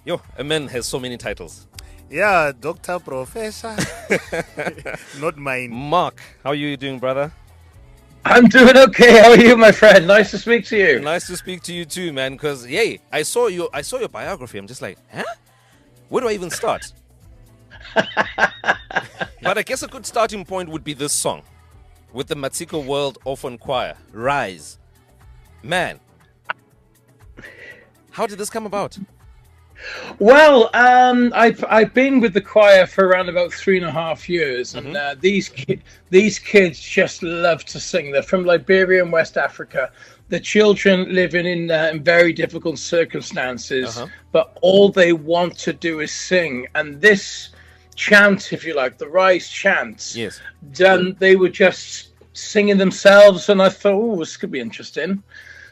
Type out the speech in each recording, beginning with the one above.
Yo, a man has so many titles. Yeah, Doctor, Professor. Not mine. Mark, how are you doing, brother? I'm doing okay. How are you, my friend? Nice to speak to you. Nice to speak to you too, man. Because I saw your biography. I'm just like, huh? Where do I even start? But I guess a good starting point would be this song with the Matisko World Orphan Choir, Rise. Man, how did this come about? Well, I've been with the choir for around about 3.5 years, and these kids just love to sing. They're from Liberia and West Africa. The children living in very difficult circumstances, but all they want to do is sing. And this chant, if you like, the Rise chant, yes, they were just singing themselves, and I thought, oh, this could be interesting.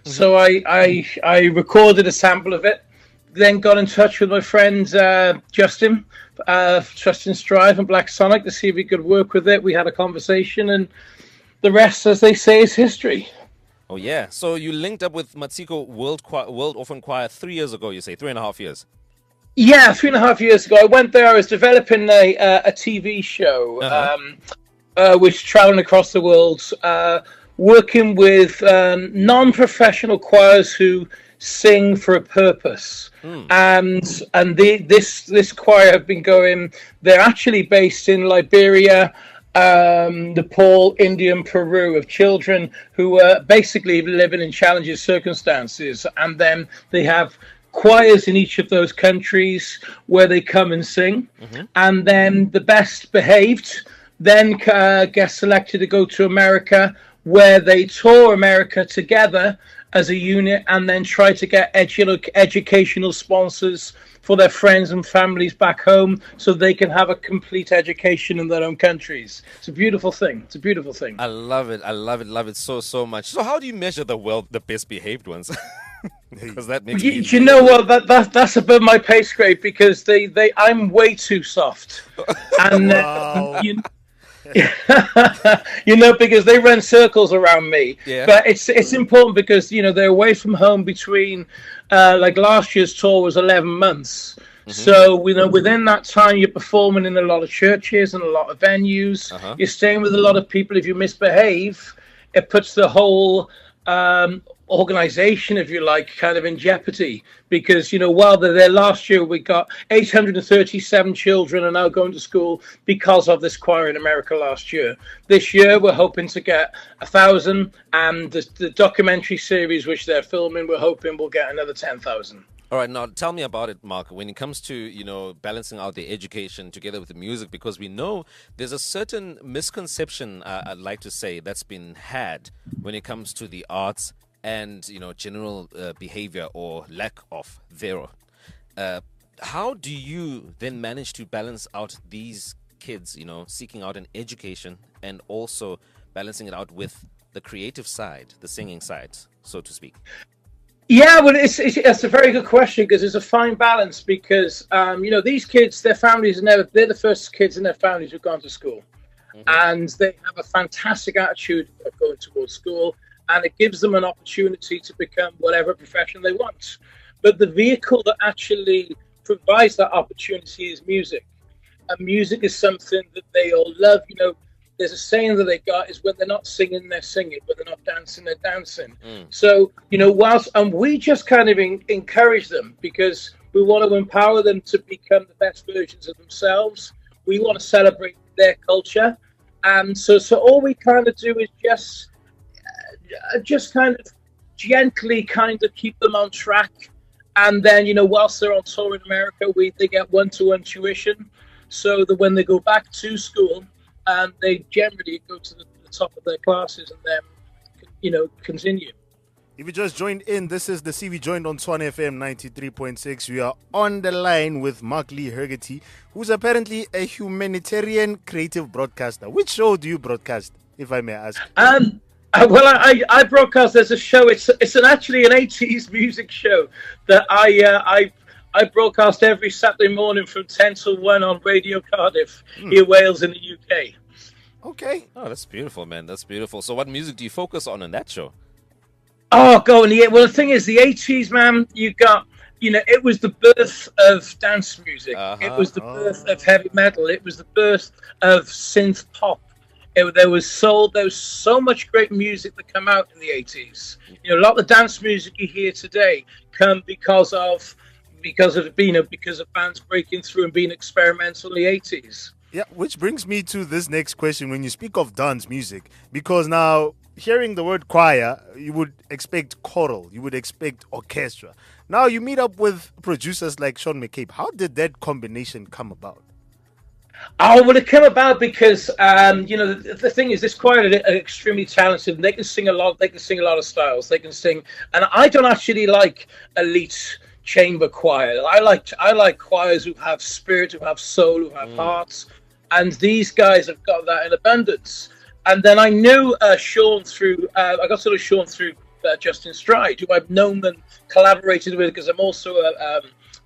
So I recorded a sample of it. Then got in touch with my friend Justin Strive and Black Sonic to see if we could work with it. We had a conversation, and the rest, as they say, is history. Oh yeah. So you linked up with Matisko World Orphan Choir 3 years ago. You say 3.5 years. Yeah, 3.5 years ago. I went there. I was developing a TV show, which traveling across the world, working with non-professional choirs who sing for a purpose. And this choir have been going. They're actually based in Liberia, Nepal, India, and Peru, of children who are basically living in challenging circumstances. And then they have choirs in each of those countries where they come and sing. And then the best behaved then get selected to go to America, where they tour America together as a unit, and then try to get educational sponsors for their friends and families back home so they can have a complete education in their own countries. It's a beautiful thing. It's a beautiful thing. I love it. I love it so much. So how do you measure the best behaved ones? Because that makes you know what, that's above my pay grade, because I'm way too soft. And because they run circles around me. Yeah. But it's important because they're away from home between like last year's tour was 11 months. So within that time you're performing in a lot of churches and a lot of venues. You're staying with a lot of people. If you misbehave, it puts the whole organization, if you like, kind of in jeopardy, because while they're there, last year we got 837 children are now going to school because of this choir in America last year. This year we're hoping to get 1,000, and the documentary series which they're filming, we're hoping we'll get another 10,000. All right, now tell me about it, Mark, when it comes to, balancing out the education together with the music, because we know there's a certain misconception, I'd like to say, that's been had when it comes to the arts and, general behavior or lack of thereof. How do you then manage to balance out these kids, seeking out an education and also balancing it out with the creative side, the singing side, so to speak? Yeah, well, it's a very good question, because it's a fine balance, because, these kids, their families they're the first kids in their families who've gone to school. And they have a fantastic attitude of going towards school, and it gives them an opportunity to become whatever profession they want. But the vehicle that actually provides that opportunity is music. And music is something that they all love. There's a saying that they got is, when they're not singing, they're singing. When they're not dancing, they're dancing. So, and we just kind of encourage them, because we want to empower them to become the best versions of themselves. We want to celebrate their culture. And so all we kind of do is just kind of gently kind of keep them on track. And then, whilst they're on tour in America, they get one-to-one tuition, so that when they go back to school, they generally go to the top of their classes and then, continue. If you just joined in, this is the CV Joined on TshwaneFM 93.6. We are on the line with Mark Lee Hegsy, who's apparently a humanitarian creative broadcaster. Which show do you broadcast, if I may ask? Well, I broadcast. There's a show. It's actually an 80s music show that I broadcast every Saturday morning from 10 till 1 on Radio Cardiff, here Wales in the UK. Okay. Oh, that's beautiful, man. That's beautiful. So what music do you focus on in that show? Oh, well, the thing is, the 80s, man, you got it was the birth of dance music. It Uh-huh. was the birth of heavy metal. It was the birth of synth pop. There was so much great music that came out in the 80s. A lot of the dance music you hear today come because of bands breaking through and being experimental in the 80s. Yeah, which brings me to this next question. When you speak of dance music, because now hearing the word choir, you would expect choral, you would expect orchestra. Now you meet up with producers like Sean McCabe. How did that combination come about? Oh, well, it came about because the thing is, this choir are extremely talented. And they can sing a lot. They can sing a lot of styles. They can sing, and I don't actually like elite chamber choir. I like choirs who have spirit, who have soul, who have hearts, and these guys have got that in abundance. And then I knew Sean through. I got sort of Sean through Justin Stride, who I've known and collaborated with because I'm also a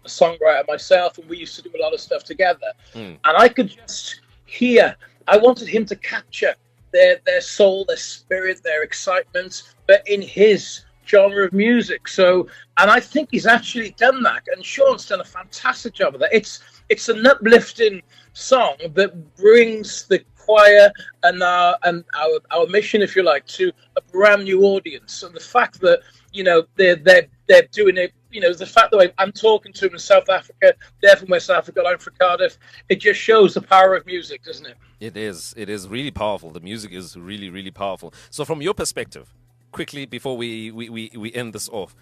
songwriter myself, and we used to do a lot of stuff together. And I could just hear. I wanted him to capture their soul, their spirit, their excitement, but in his genre of music. So, and I think he's actually done that. And Sean's done a fantastic job of that. It's an uplifting song that brings the choir and our mission, if you like, to a brand new audience. And the fact that they're doing it. The fact that I'm talking to them in South Africa, they're from West Africa, I'm from Cardiff. It just shows the power of music, doesn't it? It is. It is really powerful. The music is really, really powerful. So from your perspective, quickly before we end this off,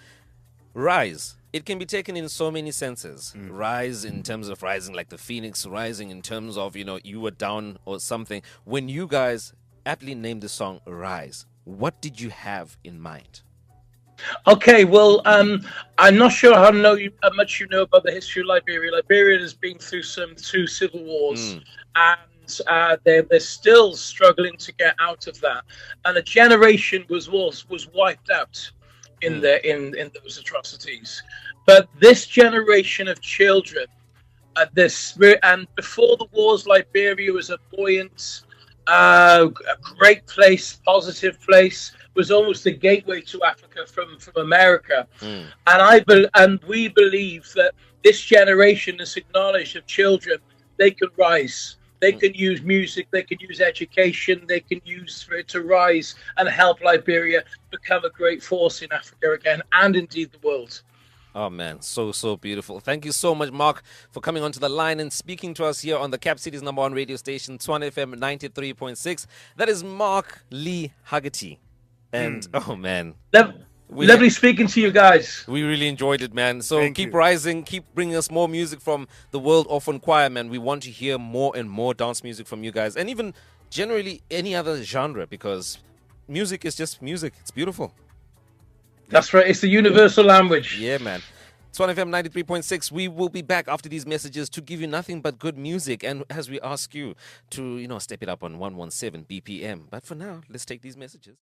rise. It can be taken in so many senses. Rise in terms of rising like the phoenix, rising in terms of, you were down or something. When you guys aptly named the song Rise, what did you have in mind? Okay, well, I'm not sure how much you know about the history of Liberia. Liberia has been through two civil wars, and they're still struggling to get out of that. And a generation was wiped out in those atrocities. But this generation of children, and before the wars, Liberia was a buoyant, a great place, positive place. Was almost the gateway to Africa from America, and we believe that this generation is acknowledged of children. They can rise. They can use music. They can use education. They can use for it to rise and help Liberia become a great force in Africa again, and indeed the world. Oh, man, so beautiful. Thank you so much, Mark, for coming onto the line and speaking to us here on the Cap City's #1 radio station, TshwaneFM 93.6. That is Mark Lee Hegsy. And, oh, man. Lovely speaking to you guys. We really enjoyed it, man. So Thank keep you. rising. Keep bringing us more music from the World Orphan Choir, man. We want to hear more and more dance music from you guys. And even generally any other genre, because music is just music. It's beautiful. That's right. It's the universal language. Yeah, man. TshwaneFM 93.6. We will be back after these messages to give you nothing but good music. And as we ask you to, step it up on 117 BPM. But for now, let's take these messages.